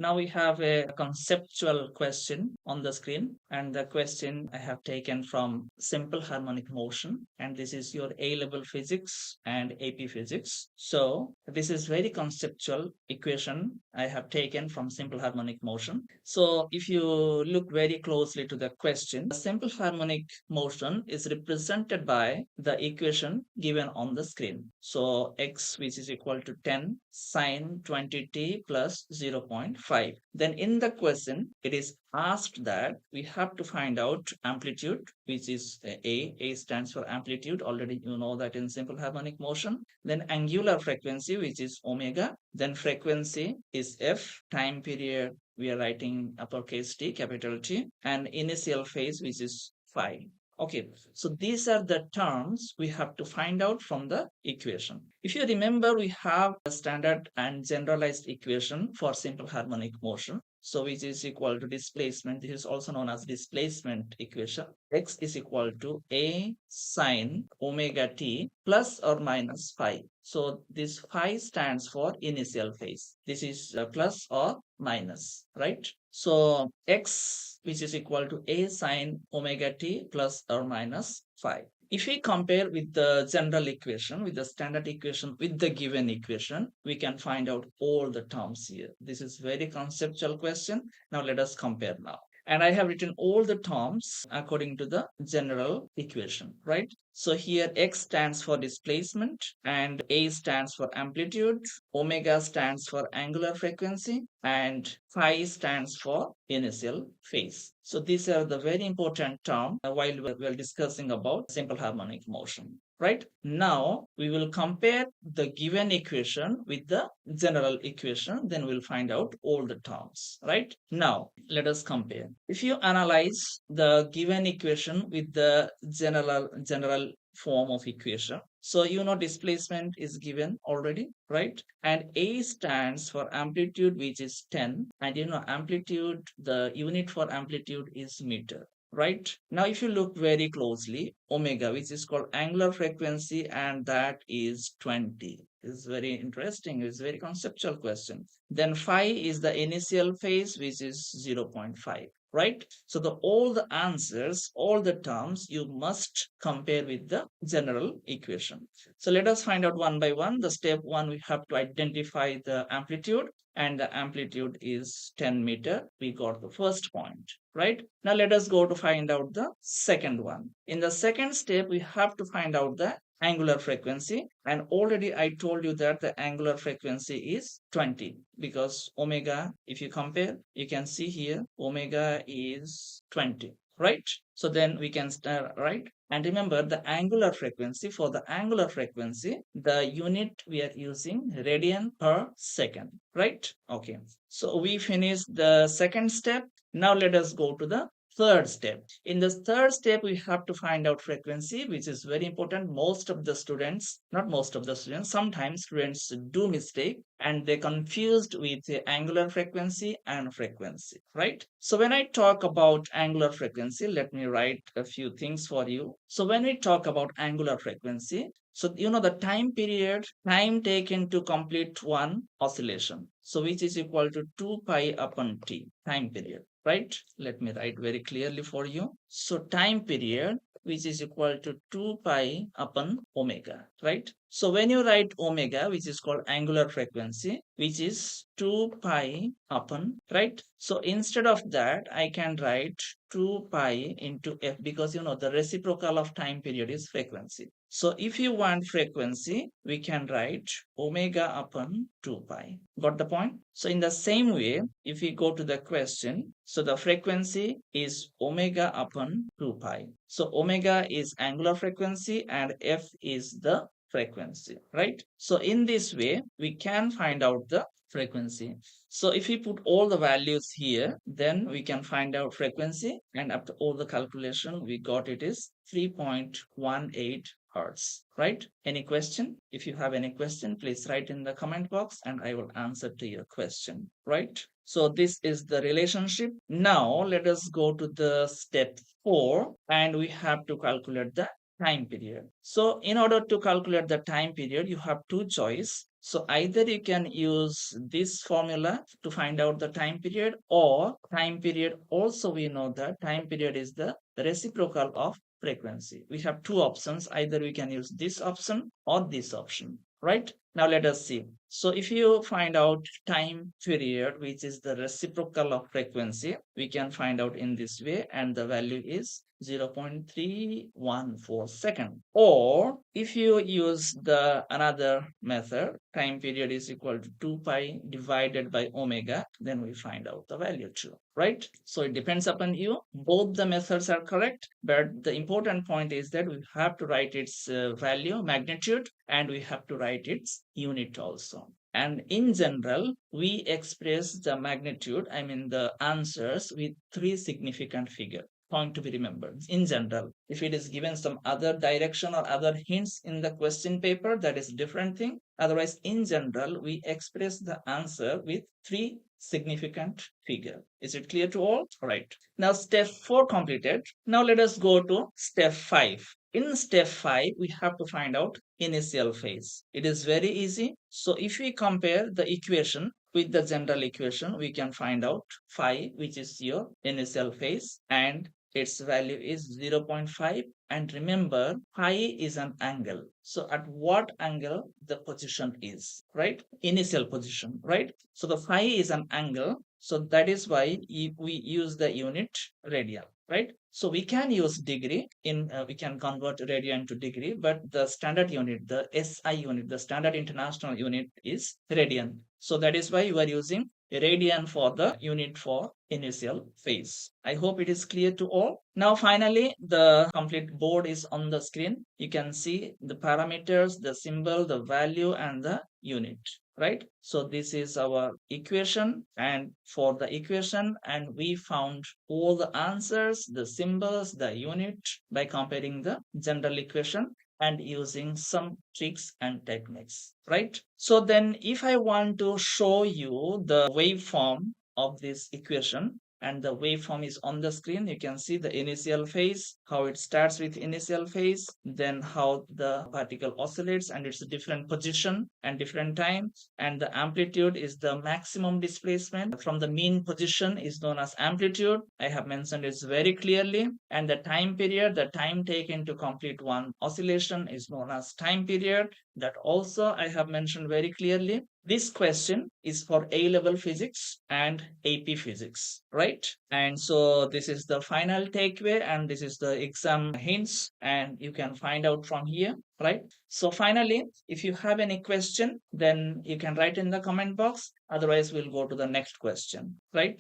Now we have a conceptual question on the screen, and the question I have taken from Simple Harmonic Motion, and this is your A-level physics and AP physics. So this is very conceptual equation I have taken from Simple Harmonic Motion. So if you look very closely to the question, Simple Harmonic Motion is represented by the equation given on the screen. So x, which is equal to 10 sine 20t plus 0.5. Then in the question, it is asked that we have to find out amplitude, which is A. A stands for amplitude. Already you know that in simple harmonic motion. Then angular frequency, which is omega. Then frequency is F. Time period, we are writing uppercase T, capital T. And initial phase, which is phi. Okay, so these are the terms we have to find out from the equation. If you remember, we have a standard and generalized equation for simple harmonic motion. So which is equal to displacement. This is also known as displacement equation. X is equal to A sine omega t plus or minus phi. So this phi stands for initial phase. This is plus or minus, right? So x, which is equal to A sine omega t plus or minus phi. If we compare with the general equation, with the standard equation, with the given equation, we can find out all the terms here. This is very conceptual question. Now let us compare now. And I have written all the terms according to the general equation, right? So here x stands for displacement and A stands for amplitude, omega stands for angular frequency, and phi stands for initial phase. So these are the very important terms while we're discussing about simple harmonic motion. Right now, we will compare the given equation with the general equation. Then we'll find out all the terms. Right now, let us compare. If you analyze the given equation with the general form of equation, so you know displacement is given already, right? And A stands for amplitude, which is 10, and you know amplitude, the unit for amplitude is meter. Right now, if you look very closely, omega, which is called angular frequency, and that is 20. This is very interesting. It's very conceptual question. Then phi is the initial phase, which is 0.5. Right? So all the answers, all the terms, you must compare with the general equation. So let us find out one by one. The step one, we have to identify the amplitude, and the amplitude is 10 meter. We got the first point, right? Now let us go to find out the second one. In the second step, we have to find out the angular frequency, and already I told you that the angular frequency is 20 because omega, if you compare, you can see here omega is 20, right? So then we can start, right? And remember the angular frequency, for the angular frequency, the unit we are using radian per second, right? Okay, so we finished the second step. Now let us go to the third step. In the third step, we have to find out frequency, which is very important. Most of the students, not most of the students, sometimes students do mistake and they confused with the angular frequency and frequency, right? So when I talk about angular frequency, let me write a few things for you. So when we talk about angular frequency, so you know the time period, time taken to complete one oscillation. So which is equal to 2 pi upon t, time period. Right? Let me write very clearly for you. So time period, which is equal to 2 pi upon omega, right? So when you write omega, which is called angular frequency, which is 2 pi upon, right? So instead of that, I can write 2 pi into f because you know the reciprocal of time period is frequency. So if you want frequency, we can write omega upon 2 pi. Got the point? So in the same way, if we go to the question, so the frequency is omega upon 2 pi. So omega is angular frequency and f is the frequency, right? So in this way, we can find out the frequency. So if we put all the values here, then we can find out frequency, and after all the calculation, we got it is 3.18 hertz, right? Any question? If you have any question, please write in the comment box and I will answer to your question, right? So this is the relationship. Now let us go to the step 4 and we have to calculate the time period. So in order to calculate the time period, you have two choices. So either you can use this formula to find out the time period, or time period also we know that time period is the reciprocal of frequency. We have two options. Either we can use this option or this option, right? Now let us see. So if you find out time period, which is the reciprocal of frequency, we can find out in this way, and the value is 0.314 second. Or if you use the another method, time period is equal to 2 pi divided by omega, then we find out the value too, right? So it depends upon you. Both the methods are correct, but the important point is that we have to write its value, magnitude, and we have to write its unit also. And in general, we express the magnitude, I mean the answers, with three significant figures. Point to be remembered. In general, if it is given some other direction or other hints in the question paper, that is different thing. Otherwise, in general, we express the answer with three significant figure. Is it clear to all? Right. Now step 4 completed. Now let us go to step 5. In step 5, we have to find out initial phase. It is very easy. So if we compare the equation with the general equation, we can find out phi, which is your initial phase, and its value is 0.5. And remember, phi is an angle. So at what angle the position is, right? Initial position, right? So the phi is an angle. So that is why we use the unit radian, right? So we can use degree in, we can convert radian to degree, but the standard unit, the SI unit, the standard international unit is radian. So that is why you are using radian for the unit for initial phase. I hope it is clear to all. Now finally, the complete board is on the screen. You can see the parameters, the symbol, the value, and the unit, right? So this is our equation, and for the equation, and we found all the answers, the symbols, the unit by comparing the general equation and using some tricks and techniques, right? So then if I want to show you the waveform of this equation, and the waveform is on the screen, you can see the initial phase, how it starts with initial phase, then how the particle oscillates and its different position and different time, and the amplitude is the maximum displacement from the mean position is known as amplitude. I have mentioned it very clearly. And the time period, the time taken to complete one oscillation is known as time period. That also I have mentioned very clearly. This question is for A-level physics and AP physics, right? And so this is the final takeaway, and this is the exam hints, and you can find out from here, right? So finally, if you have any question, then you can write in the comment box. Otherwise, we'll go to the next question, right?